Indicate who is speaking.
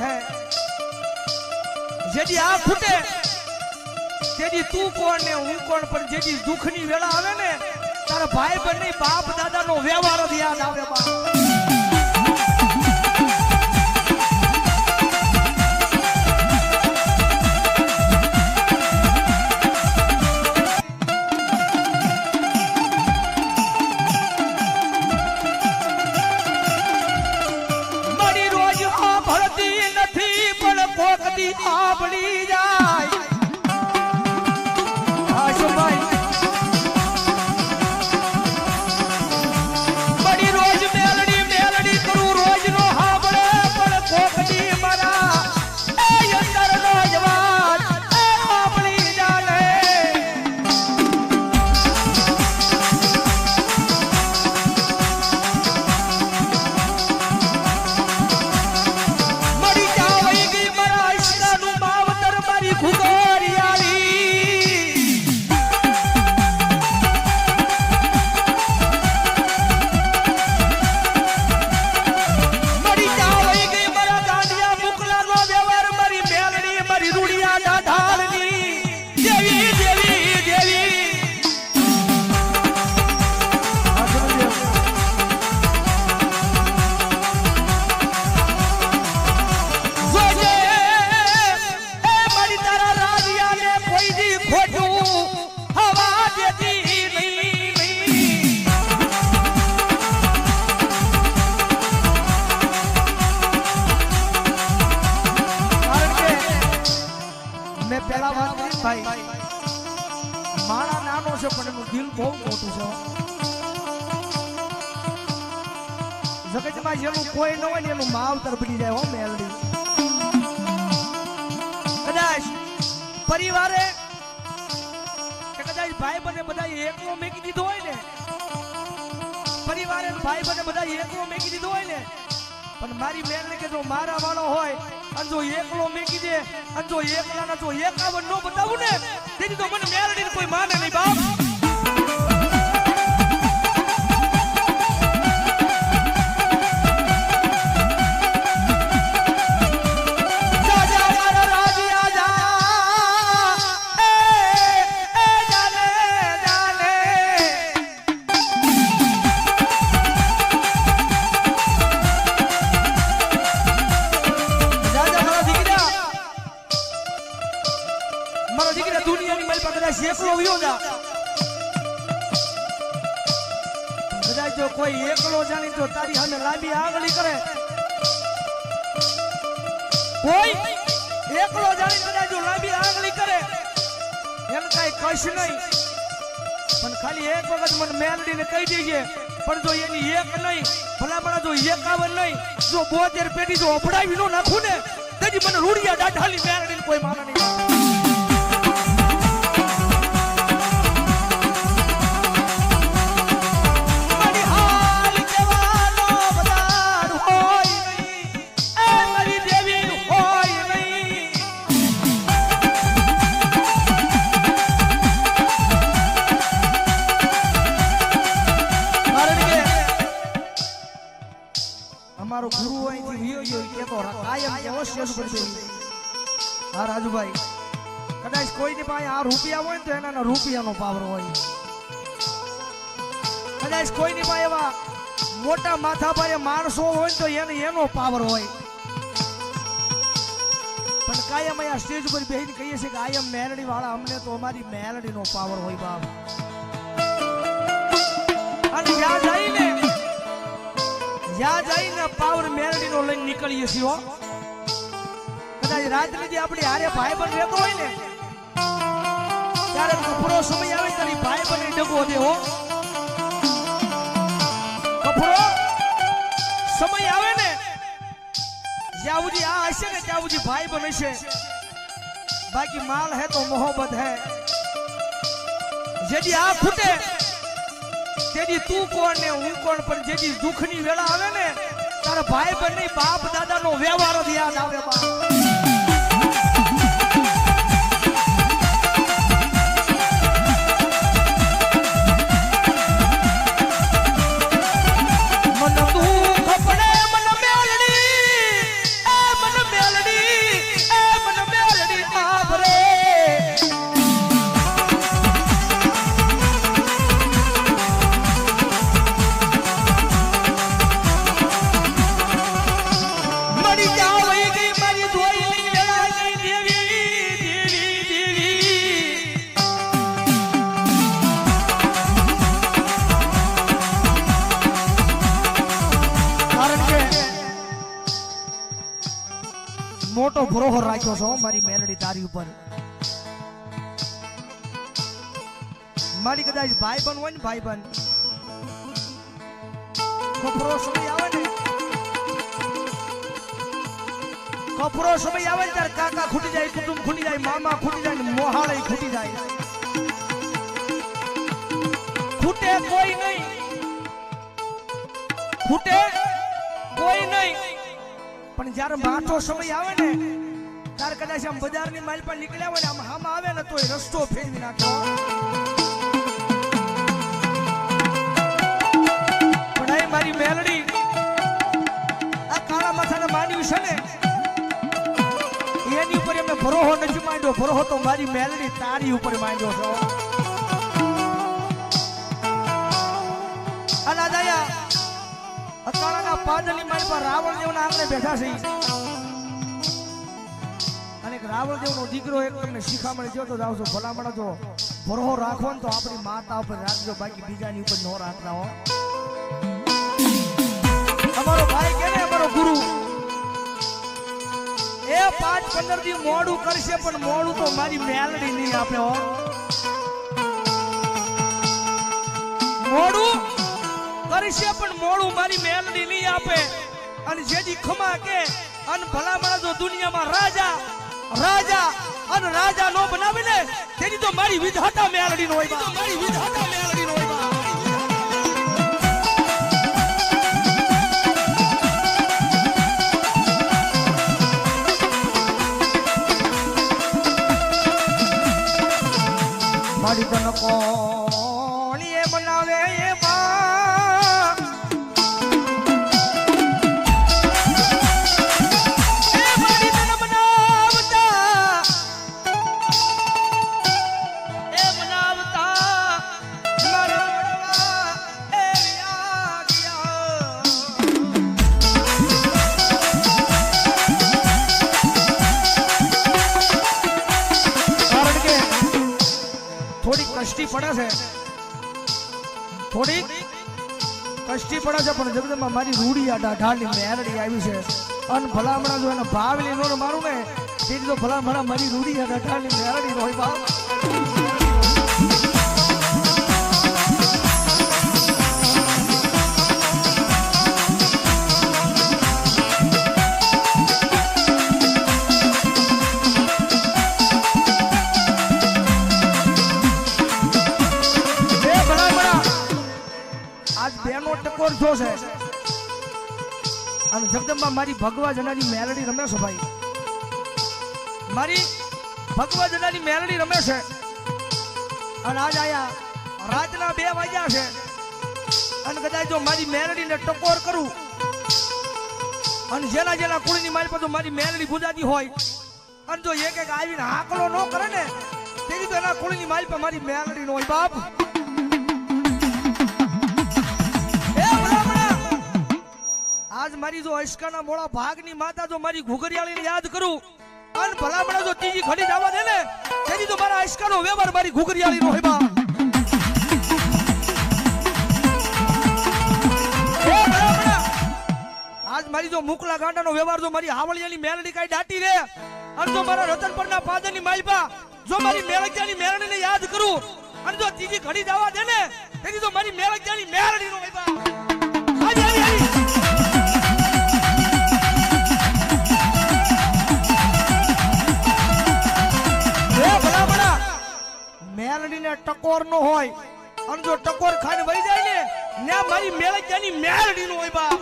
Speaker 1: है जेदी आ फूटे तेदी तू कोण ने हूं कोण पण जेदी दुखनी वेळा आवे ने तारा भाई बने बाप दादा नो व्यवहार ज याद आवे बा मरी रोज आ भरती नथी पण कोकदी आपली जाय मारा नानो से पण दिल बहुत मोटू छे जगत में जेनु कोई न होय एनु मावतर बनी जाय हो मेलडी कदाच परिवारे के कदाच भाई बने बधाई एकलो मेकी दीधो होय ने परिवारे भाई बने बधाई एकलो मेकी दीधो होय ने पण मारी मेलडी के जो मारा वाळो होय अन जो एकलो मेकी दे अन जो एकला ना जो एकावन नो बतावू ने तेरी तो मन मेलडी ने कोई माने नहीं बाप जा जा मारा राजी आजा ए जाने जाने जा जा मारा दीकरा दुनिया ની મલ પકડા એકલો વિયો જા કદાચ જો કોઈ એકલો જાણી તો તારી સામે લાંબી આગળી કરે કોઈ એકલો જાણી કદાચ જો લાંબી આગળી કરે એમ કાઈ કશ નહીં પણ ખાલી એક વખત મને મેલડીને કહી દેજે પણ જો એની એક નહીં ભલામણા જો 51 નહીં જો 72 પેટી જો અપડાવી નો નાખું ને તેજી મને રૂડિયા દાઢાલી મેલડીને કોઈ માને નહીં हमारो गुरु आई थी वियो यो के तो कायम अवश्य बन हां राजू भाई कदाच कोई ने पाए आ रुपया होय तो एना रुपया नो पावर होय कदाच कोई ने पाए वा मोटा माथा पर माणसो होय तो एने एनो पावर होय पण कायम आ स्टेज पर बेहीन कहिए छे कि कायम मेलडी वाला हमने तो हमारी मेलडी नो पावर होय बाप अन या जाईने या जाईने पावर मेलडी नो लઈને નીકળીએ છીએ હો કદાચ રાતની જે આપણી હારે ભાઈ બન રહેતો હોય ને ત્યારે કપરો સમય આવે ત્યારે ભાઈ બને ડગો દે હો કપરો સમય આવે ને જ્યાંથી આ હશે ને ત્યાંથી ભાઈ બન હશે બાકી માલ હે તો મોહબ્બત હે જેદી આ ફૂટે तेरी तू कोण ने हूं कोण पण जेदी दुखनी वेळा आवे ने तारा भाई बने बाप दादा नो व्यवहार ज याद आवे बा मन तू खपड़े मन मेलडी ए मन मेलडी મોટો ભરોહો રાખ્યો છો મારી મેલડી તારી ઉપર. મારી કદાચ ભાઈબંધ હોય ને ભાઈબંધ કપરો સમય આવે ને ત્યારે કાકા ખૂટી જાય, કુટુંબ ખૂટી જાય, મામા ખૂટી જાય ને મોહાળે ખૂટી જાય. ખૂટે કોઈ નહીં, પણ જયારે માઠો સમય આવે ને ત્યારે કદાચ આમ બજારની માલ પર નીકળ્યા હોય ને આમ હામ આવે ને તો રસ્તો ફેરવી નાખ્યો. પણ મારી મેલડી આ કાળા માથાના માનવી છે ને એની ઉપર એમને ભરોહો નથી માંડ્યો. ભરોહો તો મારી મેલડી તારી ઉપર માંડ્યો છો. અલા દયા અકાળાના પાદની મારી પર રાવણ દેવના આંગણે બેઠા છે અને રાવણ દેવનો દીકરો એક તમને શિખામણ જો તો જાવ છો ભલામણ જો ભરોહો રાખો ને તો આપણી માતા ઉપર રાખજો, બાકી બીજાની ઉપર ન રાખતા હો. અમારો ભાઈ કે ને અમારો ગુરુ એ 5-15 દી મોડું કરશે પણ મોડું તો મારી મેલડી નહીં આપે હો. મોડું કરશે પણ મોડું મારી મેલડી નહીં આપે. અને જેથી ખમા કે અન ભલામણ જો દુનિયામાં રાજા અને રાજા નો બનાવે ને તેની તો મારી વિધાતા મેલડી નો હોય. મારી વિધાતા મેલડી નો હોય. મારી તન કોણ એ બનાવે એ માં એ મારી તન બનાવતા મારા એ યાદ કારણ કે થોડી કષ્ટી પડે છે પણ જગદંબા મારી રૂડી આ ઢાઢાની મેરડી આવી છે. અન ભલામણા જો એને ભાવલી નો મારું ને તેથી તો ભલામણા મારી રૂડી આ ઢાઢાની મેરડી હોય બાપ. ટકોર જો છે અને જગદંબા મારી ભગવા જનાની મેલડી રમે છે ભાઈ. મારી ભગવા જનાની મેલડી રમે છે અને આજ આયા રાતના 2 વાગ્યા છે અને કદાચ જો મારી મેલડીને ટકોર કરું અને જેના કુળની મારી પર મારી મેલડી ગુજાતી હોય અને જો એક આવીને હાકલો ન કરે ને તેની તો એના કુળની મારી પર મારી મેલડી નો હોય બાપ. આજ મારી જો અશકાના મોળા ભાગની માતા જો મારી ઘુઘરિયાળીને યાદ કરું અને ભલામણા જો ત્રીજી ઘડી જવા દે ને તેની તો મારા અશકાનો વ્યવહાર મારી ઘુઘરિયાળીનો હોય બા. આજ મારી જો મુકલા ગાંડાનો વ્યવહાર જો મારી હાવળિયાની મેલડી કાઈ દાટી રે અને જો મારા રતનપરના પાદરની માલપા જો મારી મેલડિયાની મેલડીને યાદ કરું અને જો ત્રીજી ઘડી જવા દે ને તેની તો મારી મેલડિયાની મેલડીનો હોય બા. મેલડીને ટકોર નો હોય અને જો ટકોર ખાઈને વહી જાય ને મારી મેલડીની મેલડી નો હોય બા.